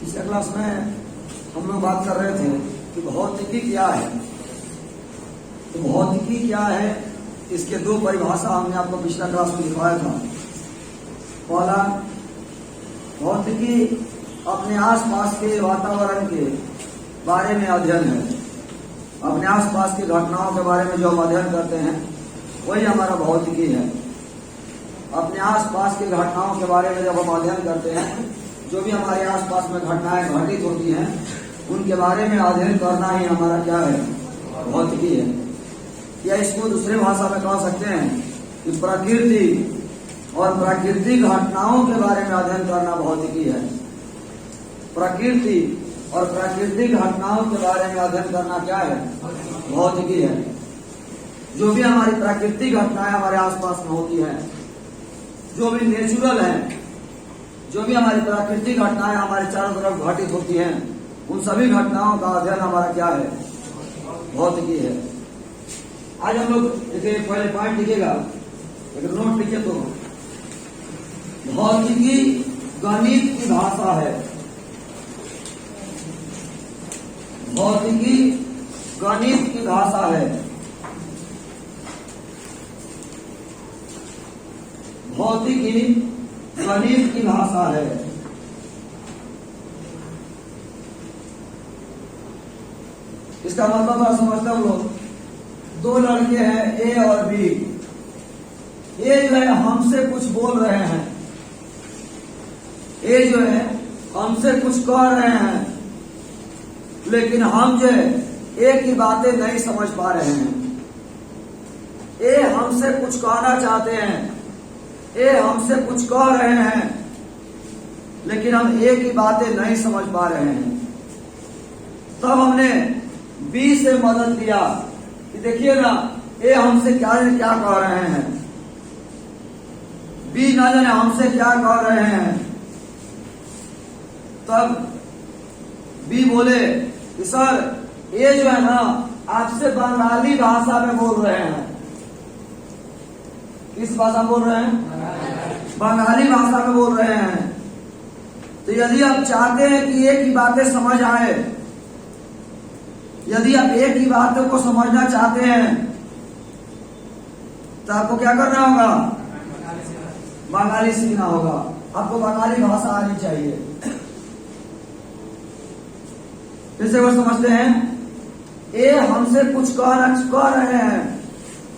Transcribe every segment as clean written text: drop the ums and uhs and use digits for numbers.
पिछले क्लास में हम लोग बात कर रहे थे कि भौतिकी क्या है। तो भौतिकी क्या है, इसके दो परिभाषा हमने आपको पिछला क्लास में दिखाया था। पहला, भौतिकी अपने आसपास के वातावरण के बारे में अध्ययन है। अपने आसपास की घटनाओं के बारे में जो हम अध्ययन करते हैं वही हमारा भौतिकी है। अपने आसपास की घटनाओं के बारे में जब हम अध्ययन करते हैं, जो भी हमारे आसपास में घटनाएं घटित होती हैं उनके बारे में अध्ययन करना ही हमारा क्या है, भौतिकी है। या इसको दूसरे भाषा में कह सकते हैं कि प्रकृति और प्राकृतिक घटनाओं के बारे में अध्ययन करना भौतिकी है। प्रकृति और प्राकृतिक घटनाओं के बारे में अध्ययन करना क्या है, भौतिकी है। जो भी हमारी प्राकृतिक घटनाएं हमारे आसपास में होती हैं, जो भी नेचुरल है, जो भी हमारी प्राकृतिक घटनाएं हमारे चारों तरफ घटित होती हैं, उन सभी घटनाओं का अध्ययन हमारा क्या है, भौतिकी है। आज हम लोग देखिए, पहले पॉइंट लिखिएगा, एक नोट लिखिए तो, भौतिकी गणित की भाषा है। भौतिकी गणित की भाषा है। भौतिकी गणित की भाषा है। इसका मतलब आप समझते हो लोग, दो लड़के हैं ए और बी। ए जो है हमसे कुछ बोल रहे हैं, ए जो है हमसे कुछ कह रहे हैं, लेकिन हम जो है ए की बातें नहीं समझ पा रहे हैं। ए हमसे कुछ कहना चाहते हैं, ए हमसे कुछ कह रहे हैं, लेकिन हम ए की बातें नहीं समझ पा रहे हैं। तब हमने बी से मदद लिया कि देखिए ना, ए हमसे क्या कह रहे हैं, बी ना जाने हमसे क्या कह रहे हैं। तब बी बोले कि सर, ए जो है ना आपसे बंगाली भाषा में बोल रहे हैं। किस भाषा बोल रहे हैं, बंगाली भाषा में बोल रहे हैं। तो यदि आप चाहते हैं कि ए की बातें समझ आए, यदि आप ए की बातों को समझना चाहते हैं, तो आपको क्या करना होगा, बंगाली सीखना होगा। आपको बंगाली भाषा आनी चाहिए। फिर से वो समझते हैं, ए हमसे कुछ कह रहे हैं,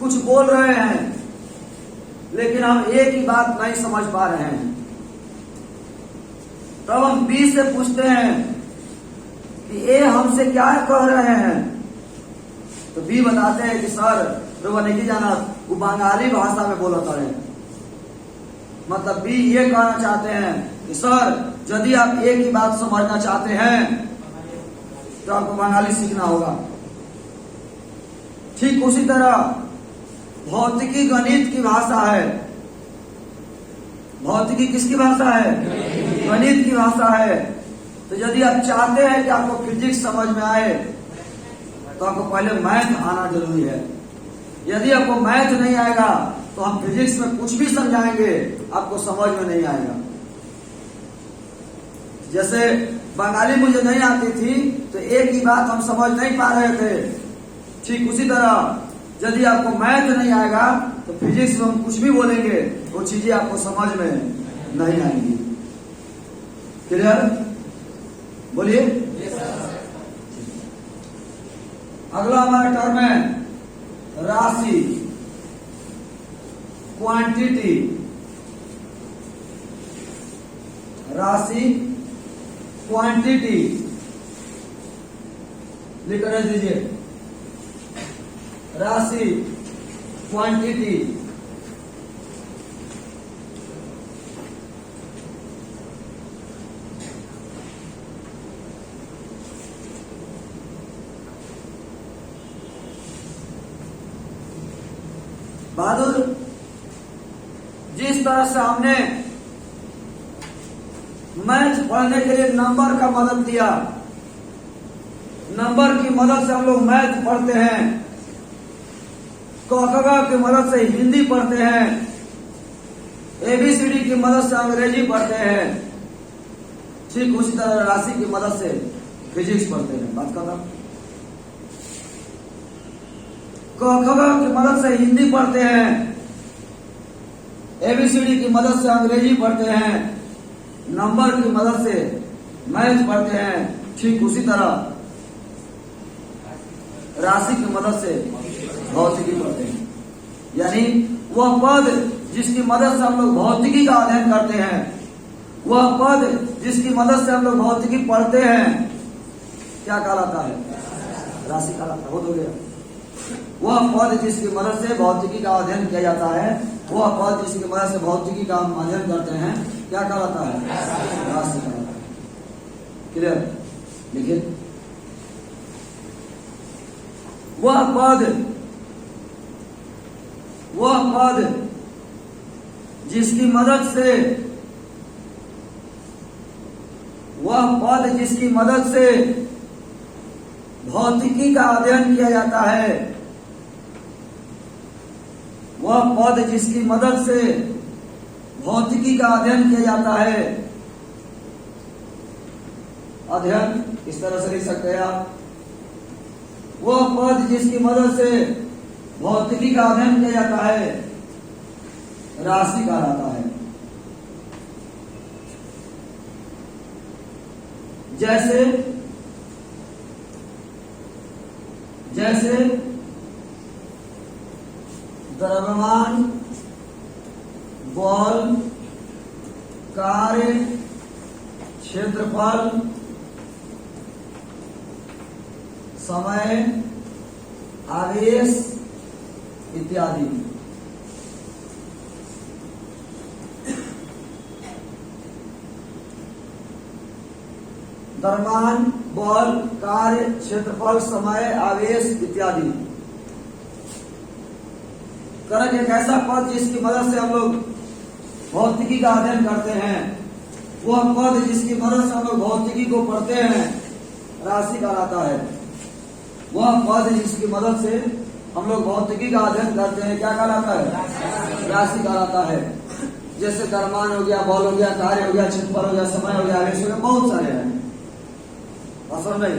कुछ बोल रहे हैं, लेकिन हम ए की बात नहीं समझ पा रहे हैं। तब हम बी से पूछते हैं कि ए हमसे क्या कह रहे हैं। तो बी बताते हैं कि सर, तो नहीं जाना, वो बंगाली भाषा में बोला था। मतलब बी ये कहना चाहते हैं कि सर, यदि आप ए की बात समझना चाहते हैं तो आपको बंगाली सीखना होगा। ठीक उसी तरह भौतिकी गणित की भाषा है। भौतिकी किसकी भाषा है, गणित की भाषा है। तो यदि आप चाहते हैं कि आपको फिजिक्स समझ में आए, तो आपको पहले मैथ आना जरूरी है। यदि आपको मैथ नहीं आएगा तो हम फिजिक्स में कुछ भी समझाएंगे, आपको समझ में नहीं आएगा। जैसे बंगाली मुझे नहीं आती थी तो एक ही बात हम समझ नहीं पा रहे थे, ठीक उसी तरह यदि आपको मैथ नहीं आएगा तो फिजिक्स में हम कुछ भी बोलेंगे, वो चीजें आपको समझ में नहीं आएंगी। क्लियर? बोलिए। अगला हमारा टर्म है राशि, क्वांटिटी। राशि, क्वांटिटी लिखकर दीजिए। राशि, क्वांटिटी। बहादुर, जिस तरह से हमने मैथ पढ़ने के लिए नंबर का मदद लिया, नंबर की मदद से हम लोग मैथ पढ़ते हैं, क की मदद से हिंदी पढ़ते हैं, ABCD की मदद से अंग्रेजी पढ़ते हैं। ठीक उसी तरह राशि की मदद से फिजिक्स पढ़ते हैं। बात खत्म। क ख ग की मदद से हिंदी पढ़ते हैं, एबीसीडी की मदद से अंग्रेजी पढ़ते हैं, नंबर की मदद से मैथ पढ़ते हैं। ठीक उसी तरह राशि की मदद से भौतिकी पढ़ते हैं। यानी वह पद जिसकी मदद से हम लोग भौतिकी का अध्ययन करते हैं, वह पद जिसकी मदद से हम लोग भौतिकी पढ़ते हैं, क्या कहलाता है? राशि कहलाता है। हो गया। वह पद जिसकी मदद से भौतिकी का अध्ययन किया जाता है, वह पद जिसकी मदद से भौतिकी का हम अध्ययन करते हैं, क्या कहलाता है? राशि कहलाता है। क्लियर? देखिए, वह पद जिसकी मदद से भौतिकी का अध्ययन किया जाता है, वह पद जिसकी मदद से भौतिकी का अध्ययन किया जाता है। अध्ययन इस तरह से लिख सकते हैं आप। वह पद जिसकी मदद से भौतिकी का अध्ययन किया जाता है, राशि कहलाता है। जैसे द्रव्यमान, बल, कार्य, क्षेत्रफल, समय, आवेश इत्यादि। द्रव्यमान, बल, कार्य, क्षेत्रफल, समय, आवेश इत्यादि। करंट एक ऐसा पद जिसकी मदद से हम लोग भौतिकी का अध्ययन करते हैं, वह पद जिसकी मदद से हम लोग भौतिकी को पढ़ते हैं, राशि कहलाता है। वह पद जिसकी मदद से हम लोग भौतिकी का अध्ययन करते हैं, क्या कहलाता है? राशि कहलाता है। जैसे द्रव्यमान हो गया, बल हो गया, कार्य हो गया, क्षेत्रफल हो गया, समय हो गया, आवेश हो गया, बहुत सारे हैं। असर नहीं,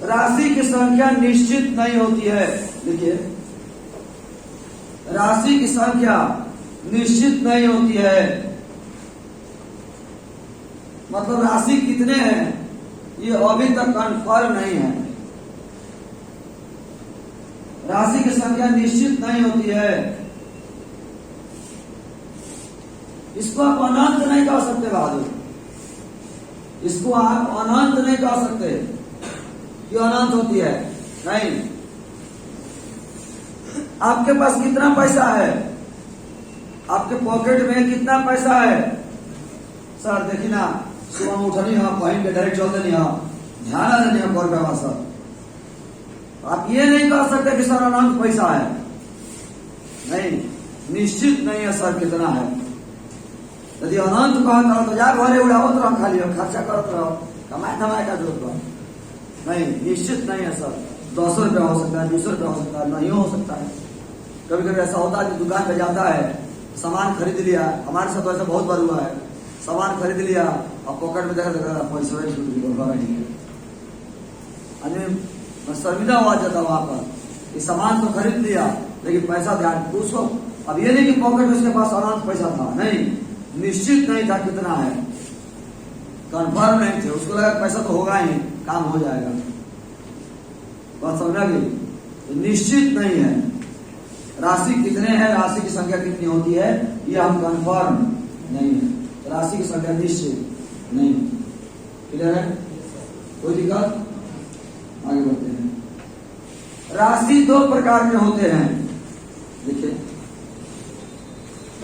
राशि की संख्या निश्चित नहीं होती है। देखिए, राशि की संख्या निश्चित नहीं होती है। मतलब राशि कितने हैं ये अभी तक कन्फर्म नहीं है। राशि की संख्या निश्चित नहीं होती है। इसको आप अनंत नहीं कह सकते बहादुर, इसको आप अनंत नहीं कह सकते कि अनंत होती है। नहीं। आपके पास कितना पैसा है? आपके पॉकेट में कितना पैसा है? सर देखिए ना, सुबह में उठनी है, पहन के डायरेक्ट चलते नहीं है, ध्यान देनी है कौन का सर। आप ये नहीं कह सकते कि सर अनंत पैसा है। नहीं, निश्चित नहीं है सर कितना है। यदि अनंत कहता हो तो जा घरे उड़ावत रहो, खाली खर्चा करत रहो, कमाए धमाए का जरूरत नहीं। निश्चित नहीं है सर। 10 रुपया हो सकता है, 20 रुपया हो सकता है, नहीं हो सकता है। कभी कभी ऐसा होता है कि दुकान पे जाता है, सामान खरीद लिया, हमारे साथ ऐसा बहुत बार हुआ है। सामान खरीद लिया और पॉकेट में देखा पैसा आदमी शर्मिंदा हुआ जाता वहां पर। ये सामान तो खरीद लिया लेकिन पैसा ध्यान उसको। अब ये नहीं कि पॉकेट में उसके पास अनंत पैसा था, नहीं, निश्चित नहीं था कितना है, कन्फर्म नहीं थे। उसको लगा पैसा तो होगा ही, काम हो जाएगा। बात समझा गई? निश्चित नहीं है। राशि कितने हैं, राशि की संख्या कितनी होती है, ये हम कन्फर्म नहीं है। राशि की संख्या निश्चित नहीं। क्लियर है? कोई दिक्कत? आगे बढ़ते हैं। राशि 2 प्रकार के होते हैं। देखिए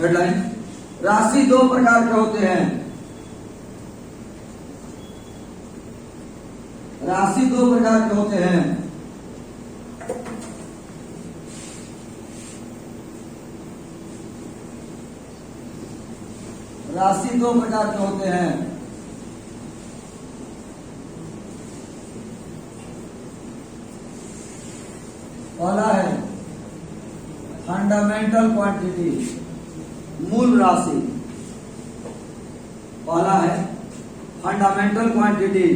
हेडलाइन, राशि 2 प्रकार के होते हैं। राशि 2 प्रकार के होते हैं। राशि 2 प्रकार के होते हैं। पहला है फंडामेंटल क्वांटिटी, मूल राशि। पहला है फंडामेंटल क्वांटिटी,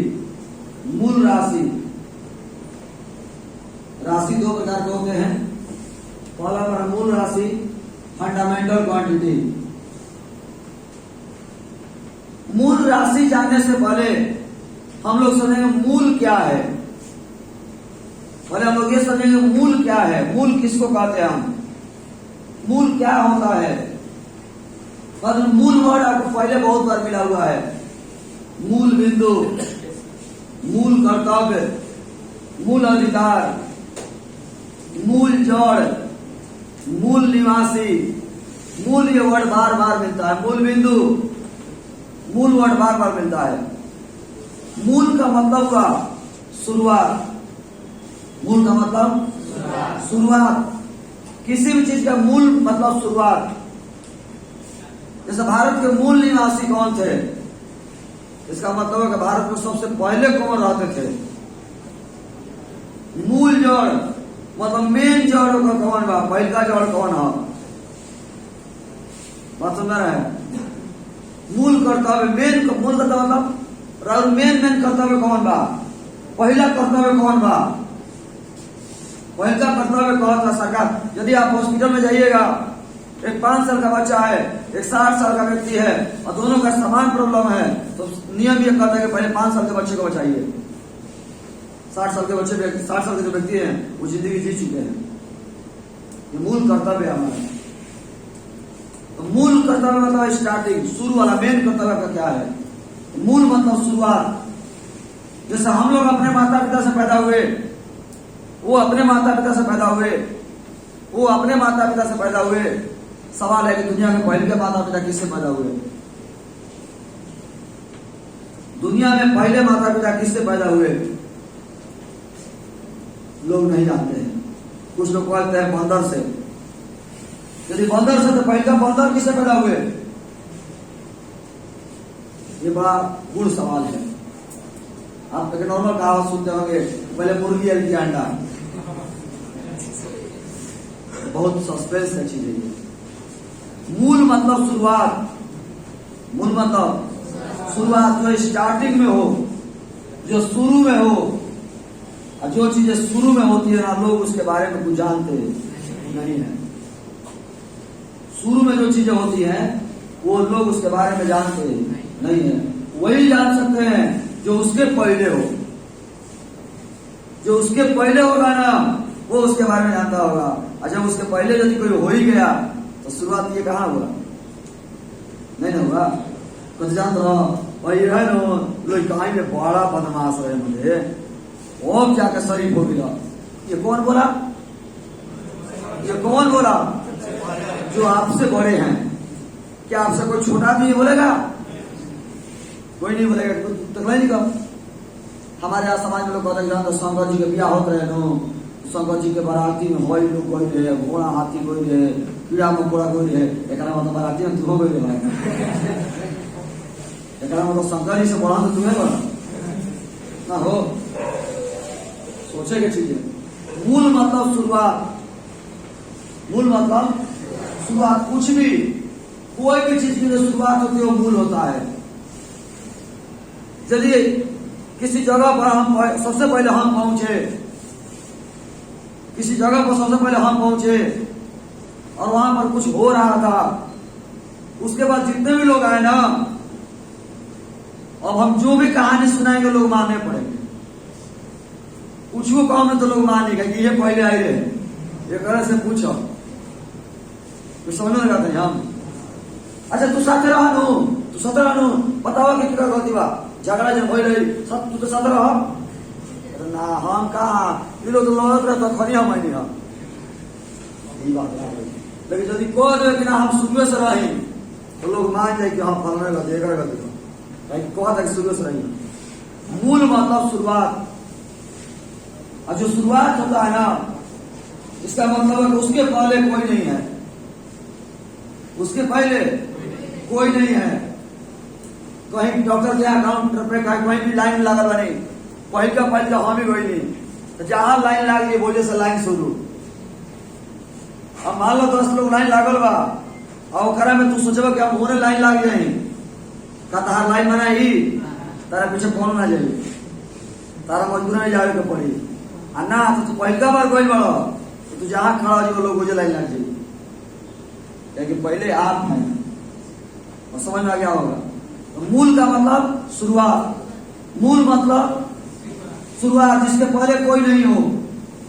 मूल राशि। राशि दो प्रकार के होते हैं, पहला हमारा मूल राशि, फंडामेंटल क्वांटिटी। मूल राशि जानने से पहले हम लोग समझेंगे मूल क्या है। पहले हम लोग ये समझेंगे मूल क्या है, मूल किसको कहते हैं हम, मूल क्या होता है। पर मूल वर्ड आपको पहले बहुत बार मिला हुआ है। मूल बिंदु, मूल कर्तव्य, मूल अधिकार, मूल जड़, मूल निवासी। मूल ये वर्ड बार बार मिलता है। मूल बिंदु, मूल वर्ड बार बार मिलता है। मूल का मतलब हुआ शुरुआत। मूल का मतलब शुरुआत। किसी भी चीज का मूल मतलब शुरुआत। जैसे भारत के मूल निवासी कौन थे, इसका मतलब है कि भारत में सबसे पहले कौन रहते थे। मूल जड़ मतलब मेन जड़ का कौन बा, पहला जड़ कौन है, बात समझ रहे हैं। मूल कर्तव्य, मेन मूल कर्तव्य मतलब मेन कर्तव्य कौन बा, पहला कर्तव्य कौन बा। पहला कर्तव्य कौन था सरकार। यदि आप हॉस्पिटल में जाइएगा, एक 5 साल का बच्चा है, एक 60 साल का व्यक्ति है और दोनों का समान प्रॉब्लम है, तो नियम ये कहता है कि पहले 5 साल के बच्चे को बचाइए। 60 साल के बच्चे, 60 साल के जो व्यक्ति हैं वो जिंदगी जी चुके हैं। ये मूल कर्तव्य है हमारा। तो मूल कर्तव्य मतलब स्टार्टिंग, शुरू वाला। मेन कर्तव्य का क्या है, मूल मतलब शुरुआत। जैसे हम लोग अपने माता पिता से पैदा हुए, वो अपने माता पिता से पैदा हुए, वो अपने माता पिता से पैदा हुए। सवाल है कि दुनिया में पहले के माता पिता किससे पैदा हुए। दुनिया में पहले माता पिता किससे पैदा हुए लोग नहीं जानते हैं। कुछ लोग कहते हैं बंदर से। यदि बंदर से तो पहले बंदर किससे पैदा हुए, ये बड़ा गुड़ सवाल है। आप एक नॉर्मल कहावत सुनते होंगे, पहले मुर्गी और की अंडा। बहुत सस्पेंस है चीज है। मूल मतलब शुरुआत। मूल मतलब शुरुआत, जो स्टार्टिंग में हो, जो शुरू में हो। और जो चीजें शुरू में होती है ना, लोग उसके बारे में कुछ जानते नहीं है। शुरू में जो चीजें होती हैं वो लोग उसके बारे में जानते नहीं है। वही जान सकते हैं जो उसके पहले हो। जो उसके पहले होगा ना, वो उसके बारे में जानता होगा। और जब उसके पहले यदि कोई हो ही गया तो शुरुआत ये कहाँ हुआ, नहीं ना हुआ। कुछ जानते रहो भाई है ना, लोग कहीं में बड़ा बदमाश है मुझे, और जाकर शरीफ हो गया। ये कौन बोला, ये कौन बोला, जो आपसे बड़े हैं। क्या आपसे कोई छोटा आदमी बोलेगा, कोई नहीं बोलेगा। तो नहीं कब हमारे यहाँ समाज में लोग कहते हैं तो शंकर जी के ब्याह होते रहे नो, शंकर जी के बाराती में हई लोग कोई रहे, घोड़ा हाथी कोई रहे, कीड़ा मकोड़ा कोई रहे। एक मतलब बाराती में तू हो गई रहे, एक मतलब शंकर जी से बढ़ा तो तुम्हें बना ना हो। सोचे की चीजें। मूल मतलब शुरुआत। मूल मतलब शुरुआत। कुछ भी, कोई भी चीज की जो शुरुआत होती है वो मूल होता है। चलिए किसी जगह पर हम सबसे पहले हम पहुंचे, किसी जगह पर सबसे पहले हम पहुंचे और वहां पर कुछ हो रहा था। उसके बाद जितने भी लोग आए ना, अब हम जो भी कहानी सुनाएंगे लोग मानने पड़ेंगे। कुछ वो कहो में तो लोग मानेगा कि ये पहले आए रहे, एक तरह से पूछो तो समझ लगा थे हम। अच्छा तू साथ रहा नु, तू साथ रहा नु, बताओ कि क्या गलती बा, झगड़ा जब हो रही सब तू तो साथ रहा ना। हम कहा ये लोग तो लड़त रहे तो खड़ी हम नहीं हम, यही बात है। लेकिन यदि कह दे कि ना हम शुरू से रही तो लोग मान जाए कि हाँ फलने का देगा गलती कहा था कि शुरू से रही। मूल मतलब शुरुआत। और जो शुरुआत होता है ना, इसका मतलब है कि उसके पहले कोई नहीं है, उसके पहले कोई नहीं है। कहीं डॉक्टर के काउंटर पे कहीं भी लाइन लागल बनी, पहल का हम ही कोई नहीं, तो जहां लाइन लाग गई बोले से लाइन शुरू। अब मान लो 10 लोग लाइन लागल बा और ओकरा में तू सोचबा कि हम होने लाइन लाग जाए का तहार लाइन बनाई तारा पीछे कौन ना जाए, तारा मजबूर नहीं जावे के पड़ी। आ ना तो तू पहला बार गइल बड़ तो तू जहाँ खड़ा हो जो लोग उजे लाइन लग जाए, क्योंकि पहले आप हैं। और समझ में आ गया होगा। तो मूल का मतलब शुरुआत, मूल मतलब शुरुआत, जिसके पहले कोई नहीं हो।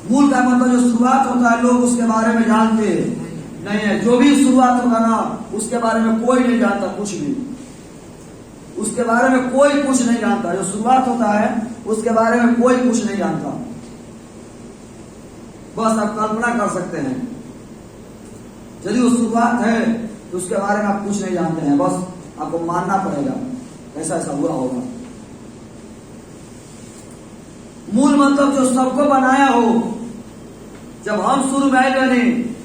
मूल का मतलब जो शुरुआत होता है लोग उसके बारे में जानते नहीं है। जो भी शुरुआत होगा ना उसके बारे में कोई नहीं जानता, कुछ भी उसके बारे में कोई कुछ नहीं जानता। जो शुरुआत होता है उसके बारे में कोई कुछ नहीं जानता। बस आप कल्पना कर सकते हैं, यदि वो शुरुआत है तो उसके बारे में आप कुछ नहीं जानते हैं। बस आपको मानना पड़ेगा ऐसा ऐसा हुआ होगा। मूल मतलब जो सबको बनाया हो। जब हम शुरू में आए बने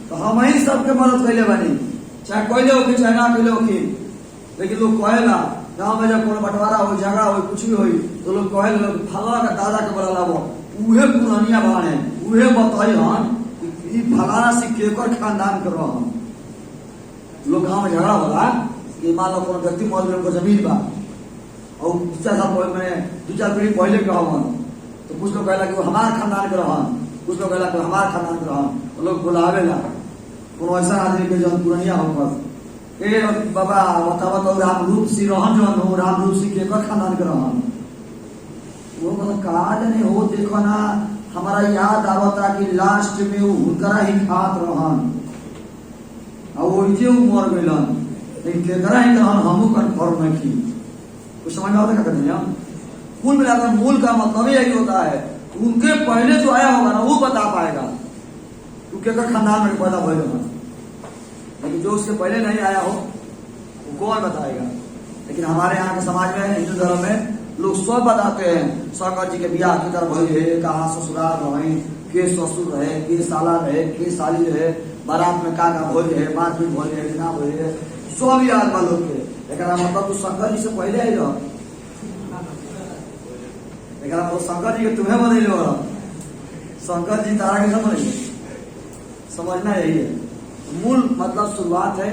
तो हम ही सबके मदद कैले बनी, चाहे कोयले हो चाहे ना कोयले हो। लेकिन लोग कहेला गाँव में जब कोनो बंटवारा हो, झगड़ा हो, कुछ भी हो तो लोग कहेला फलाना का दादा के बोला वो उहे पुरानिया बाण है, उहे बताई हन कि फलाना से केकर खानदान कर रहा। लोग गाँव में झगड़ा होला कि मान लो कोनो व्यक्ति मर गए, जमीन बा और 2-4 साल मैंने 2-4 पीढ़ी पहले के हवन, तो कुछ लोग कहला कि वो हमार खानदान के रहन, कुछ लोग कहला कि हमार खानदान के रहन। तो लोग बुलावेला कोनो ऐसा आदमी के जो पुरानिया होकर ए बाबा बतावा तो राम रूप सिंह रहन जन हो, राम रूप सिंह केकर खानदान के रहन। वो मतलब कहा जाने हो, देखो ना हमारा याद आवता कि लास्ट में वो हुनकरा ही खात रहन और वो जे मर गइलन, लेकिन केकरा ही रहन हमहू कन्फर्म नहीं की। कुछ समझ में आता क्या कहते हैं? कुल मिलाकर मूल का मतलब यही होता है, उनके पहले जो आया होगा ना वो बता पाएगा तू केकर खानदान में पैदा हुए होगा। लेकिन जो उसके पहले नहीं आया हो वो कौन बताएगा। लेकिन हमारे यहाँ के समाज में, हिंदू धर्म में लोग सब बताते हैं। शंकर जी के बियाह की तरफ है, कहाँ ससुराल रहे, के ससुर रहे, के साला रहे, के साली रहे, बारात में का भोज है, मारपीट भोज है, बिना भोज है, सब याद बा लोग के। लेकिन मतलब तू शंकर जी से पहले आई रह, लेकिन मतलब शंकर जी के तुम्हें बदले हो, शंकर जी तारा के समझ समझना यही है। मूल मतलब शुरुआत है,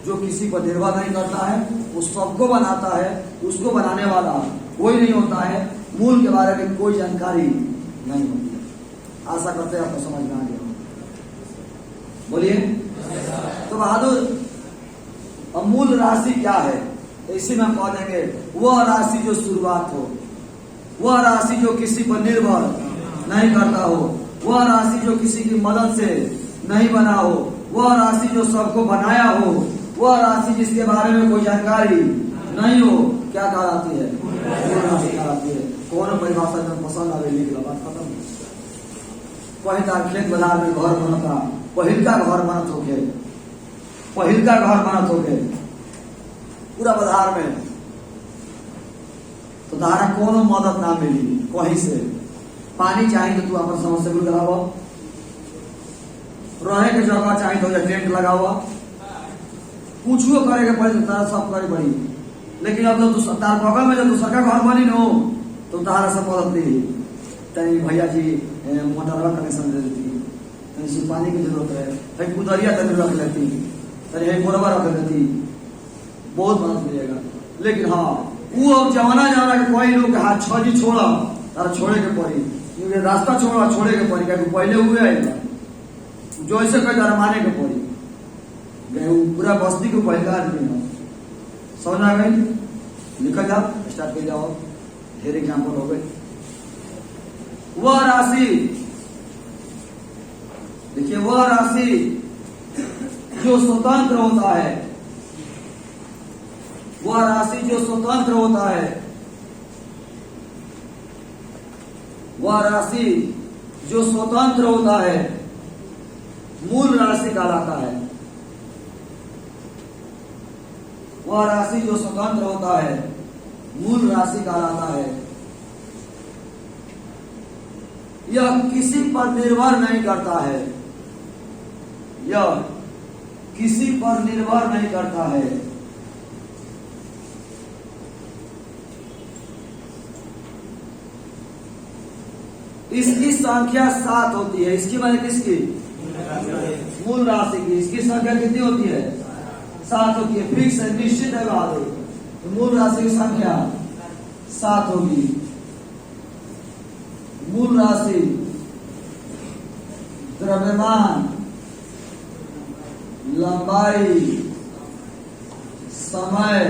जो किसी पर निर्भर नहीं करता है, वो सबको बनाता है, उसको बनाने वाला कोई नहीं होता है। मूल के बारे में कोई जानकारी नहीं होती है। आशा करते हैं आपको समझ में आ गया। बोलिए तो बहादुर, अब मूल राशि क्या है? इसी में हम कह देंगे वह राशि जो शुरुआत हो, वह राशि जो किसी पर निर्भर नहीं करता हो, वह राशि जो किसी की मदद से नहीं बना हो, वह राशि जो सबको बनाया हो, वह राशि जिसके बारे में कोई जानकारी नहीं हो, क्या कहलाती है? मूल राशि कहलाती है। कौन परिभाषा जब पसंद आवे लिख ला, बात खत्म। पहिलका खेत बाजार में घर बनता, पहिलका घर बनत होके, पहिलका घर बनत होके पूरा बाजार में, तो तारा कोनो मदद ना मिली कहीं से। पानी चाहिए तो तू अपन समस्या लगावा, रहे के जगह चाहिए तो टेंट लगावा, कुछ करे के पड़े तारा सब करे पड़ी। लेकिन अब तो तार बगल में जब दूसरा घर बनी नो तो तारा सब मदद दी, तनी भैया जी मोटर कनेक्शन दे देती, तनी से पानी की जरूरत है, तनी कुदरिया तनी रख लेती, तनी बोरवा रख लेती, बहुत मदद मिलेगा। लेकिन हाँ वो अब जमाना के कोई लोग हाथ छजी छोड़ा तारा छोड़े के पड़ी, क्योंकि रास्ता छोड़े के पड़ी, क्या पहले हुए आएगा जो ऐसे कह तारा माने के पड़ी। पूरा बस्ती को पहला आदमी है, समझ आ गई? निकल जाओ, स्टार्ट कर जाओ, ढेर एग्जाम्पल हो गए। वह राशि देखिए, वह राशि जो स्वतंत्र होता है, वह राशि जो स्वतंत्र होता है, वह राशि जो स्वतंत्र होता है मूल राशि कहलाता है। वह राशि जो स्वतंत्र होता है मूल राशि कहलाता है। यह किसी पर निर्भर नहीं करता है, यह किसी पर निर्भर नहीं करता है। इसकी संख्या 7 होती है। इसकी माने किसकी? मूल राशि की। इसकी संख्या कितनी होती है? 7 होती है। फिक्स है, निश्चित है बात है। तो मूल राशि की संख्या 7 होगी। मूल राशि द्रव्यमान, लंबाई, समय,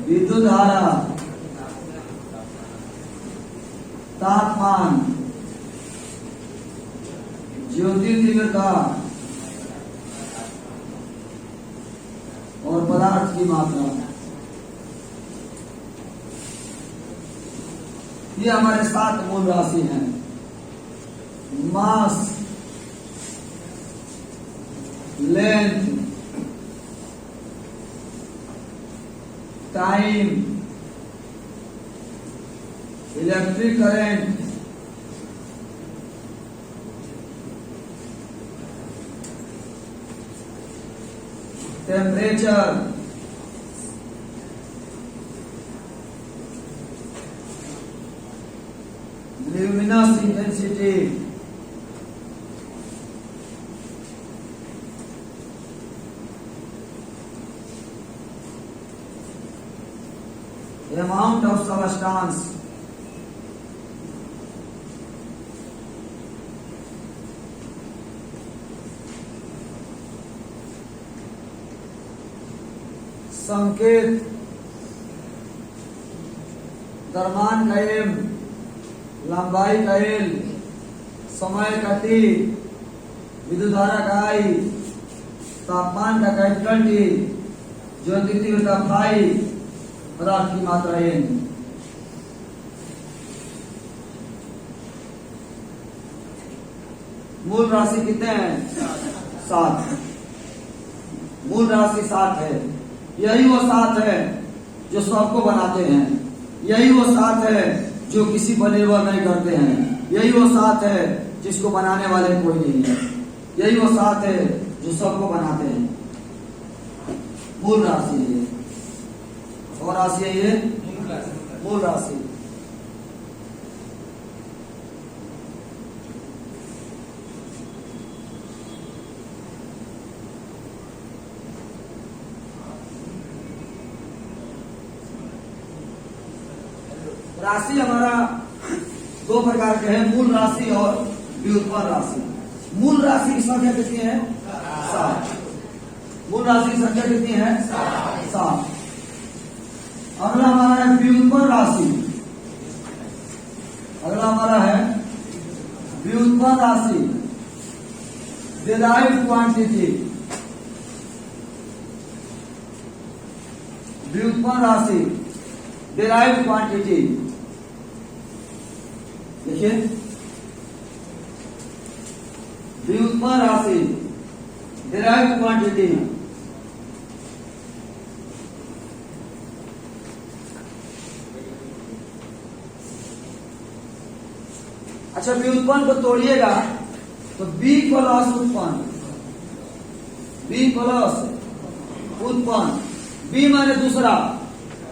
विद्युत धारा, तापमान, ज्योति तीव्रता और पदार्थ की मात्रा। ये हमारे 7 मूल राशि हैं। Mass, length, time, electric current, temperature, luminous intensity, amount of substance, संकेत, द्रव्यमान का एम, लंबाई का एल, समय का टी, विद्युत धारा का आई, तापमान का कैपिटल टी, ज्योति तीव्रता फाई, पदार्थ की मात्रा एन। मूल राशि कितने हैं? 7। मूल राशि 7 है। यही वो 7 है जो सबको बनाते हैं। यही वो 7 है जो किसी पर निर्भर नहीं करते हैं। यही वो 7 है जिसको बनाने वाले कोई नहीं है। यही वो 7 है जो सबको बनाते हैं। मूल राशि है। और राशि है ये मूल राशि। राशि हमारा 2 प्रकार के हैं, मूल राशि और व्युत्पन्न राशि। मूल राशि की संख्या कितनी है? 7। मूल राशि की संख्या कितनी है? 7। अगला हमारा है व्युत्पन्न राशि। अगला हमारा है व्युत्पन्न राशि, डिराइव्ड क्वांटिटी। व्युत्पन्न राशि, डिराइव्ड क्वांटिटी। देखिए, व्युत्पन्न राशि, डिराइव्ड क्वांटिटी। अच्छा, व्युत्पन्न को तोड़िएगा तो बी प्लस उत्पन्न, बी प्लस उत्पन्न। बी माने दूसरा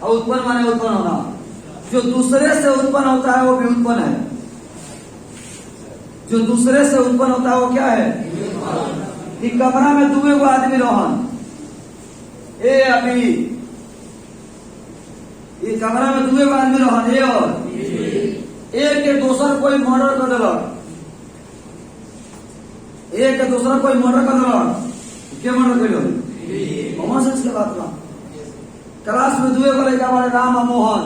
और उत्पन्न माने उत्पन्न होना। जो दूसरे से उत्पन्न होता है वो व्युत्पन्न है। जो दूसरे से उत्पन्न होता है वो क्या है? कि कमरा में 2 आदमी रहन, ए अभी ये कमरा में 2 आदमी रहन, ए और एक के दूसर कोई मर्डर कर दिलक। एक के दूसरा कोई मर्डर कर दिलक। के मर्डर कर? कॉमन सेंस के बात बा। क्लास में 2 लड़का बड़े, राम और मोहन।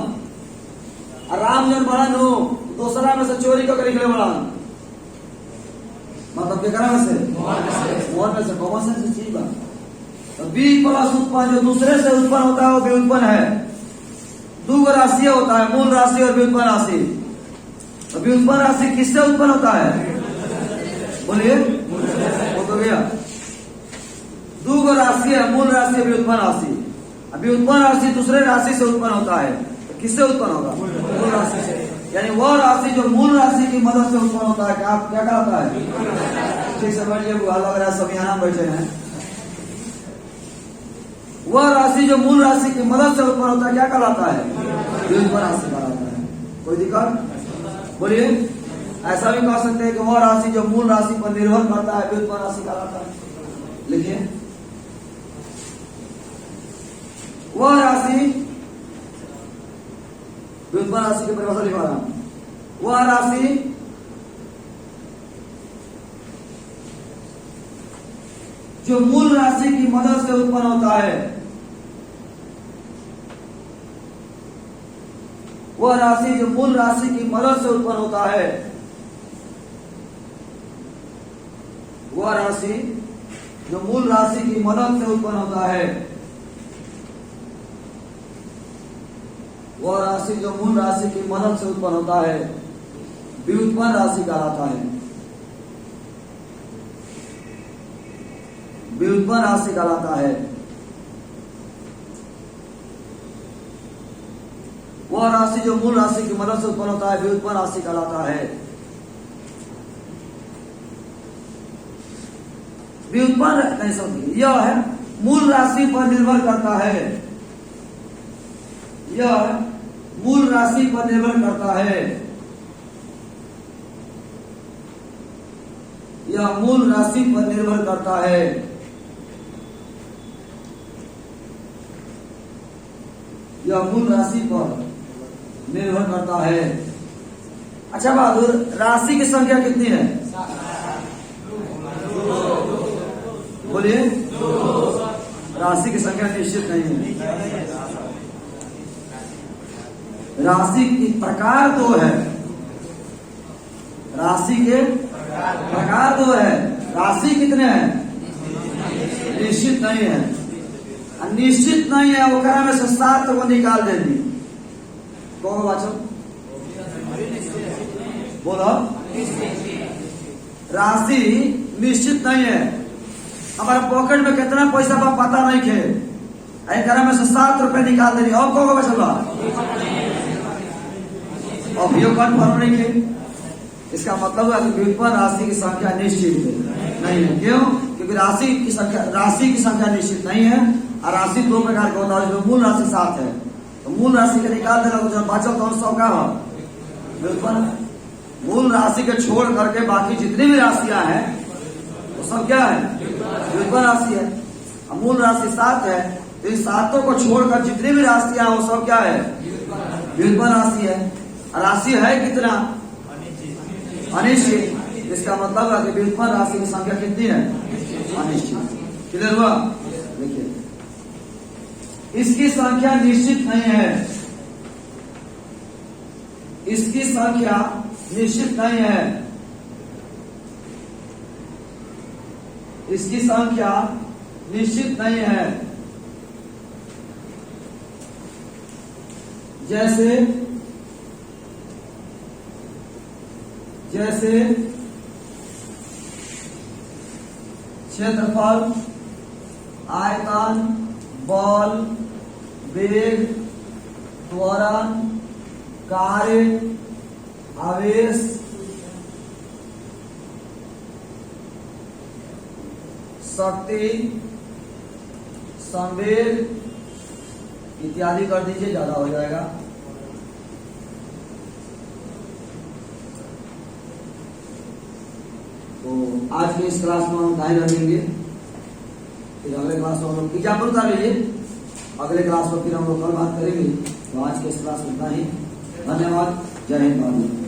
और राम जन बड़न हो दूसरा में से चोरी करके निकले बड़न, मतलब केकरा में से? मोहन में से। कॉमन सेंस चीज बा। तो बी प्लस उत्पन्न, जो दूसरे से उत्पन्न होता है वो व्युत्पन्न है। 2 राशि होता है, मूल राशि और व्युत्पन्न राशि। तो व्युत्पन्न राशि किससे उत्पन्न होता है? बोलिए, वो तो गया। 2 राशि है, मूल राशि और व्युत्पन्न राशि। अभी व्युत्पन्न राशि दूसरे राशि से उत्पन्न होता है, तो किससे उत्पन्न होगा? मूल राशि से। यानी वह राशि जो मूल राशि की मदद से उत्पन्न होता है, क्या क्या कहता है? ठीक से बैठिए, बुआ लग रहा है, सब यहाँ बैठे हैं। वह राशि जो मूल राशि की मदद से उत्पन्न होता है क्या कहलाता है? व्युत्पन्न राशि कहलाता है। कोई दिक्कत? बोलिए। ऐसा भी कह सकते हैं कि वह राशि जो मूल राशि पर निर्भर करता है व्युत्पन्न राशि कहलाता है। लिखिए, वह राशि व्युत्पन्न राशि की परिभाषा लिखवा रहा हूं। वह राशि जो मूल राशि की मदद से उत्पन्न होता है, वह राशि जो मूल राशि की मदद से उत्पन्न होता है, वह राशि जो मूल राशि की मदद से उत्पन्न होता है, वह राशि जो मूल राशि की मदद से उत्पन्न होता है व्युत्पन्न राशि कहलाता है। व्युत्पन्न राशि कहलाता है। वह राशि जो मूल राशि की मदद से उत्पन्न होता है व्युत्पन्न राशि कहलाता है। व्युत्पन्न नहीं समझिए, यह है मूल राशि पर निर्भर करता है, यह मूल राशि पर निर्भर करता है, यह मूल राशि पर निर्भर करता है। यह मूल राशि पर निर्भर करता है। अच्छा बहादुर, राशि की संख्या कितनी है? बोलिए। राशि की संख्या निश्चित नहीं है। राशि की प्रकार दो है, राशि के प्रकार दो है। राशि कितने हैं? निश्चित नहीं है। निश्चित नहीं है वो करा में से 7 को निकाल देंगे। कौन वाचो बोलो। राशि निश्चित नहीं है। हमारे पॉकेट में कितना पैसा बा पता नहीं खे, करा में से 7 रुपए निकाल देंगे। और कौन को बचल बा? अब ये कन्फर्म नहीं खे। इसका मतलब है कि व्युत्पन्न राशि की संख्या निश्चित नहीं है। क्यों? क्योंकि राशि की संख्या निश्चित नहीं है। और राशि 2 प्रकार का होता है, जो मूल राशि 7 है, तो मूल राशि के निकाल देना तो जब बचल तो 100 का व्युत्पन्न। मूल राशि के छोड़ करके बाकी जितनी भी राशियां हैं वो सब क्या है? व्युत्पन्न राशि है। और मूल राशि 7 है, तो इन 7 को छोड़कर जितनी भी राशियां हैं वो सब क्या है? व्युत्पन्न राशि है। राशि है कितना? अनिश्चित। इसका मतलब है कि व्युत्पन्न राशि की संख्या कितनी है? अनिश्चित। क्लियर हुआ? देखिए, इसकी संख्या निश्चित नहीं है, इसकी संख्या निश्चित नहीं है, इसकी संख्या निश्चित नहीं है। जैसे क्षेत्रफल, आयतन, बल, वेग, त्वरण, कार्य, आवेश, शक्ति, संवेग इत्यादि कर दीजिए, ज्यादा हो जाएगा। तो आज के इस क्लास में हम ध्यान रखेंगे। फिर अगले क्लास में हम लोग एग्जाम्पल उतार लीजिए। अगले क्लास में फिर हम लोग कल बात करेंगे। तो आज के इस क्लास में इतना ही। धन्यवाद। जय हिंद।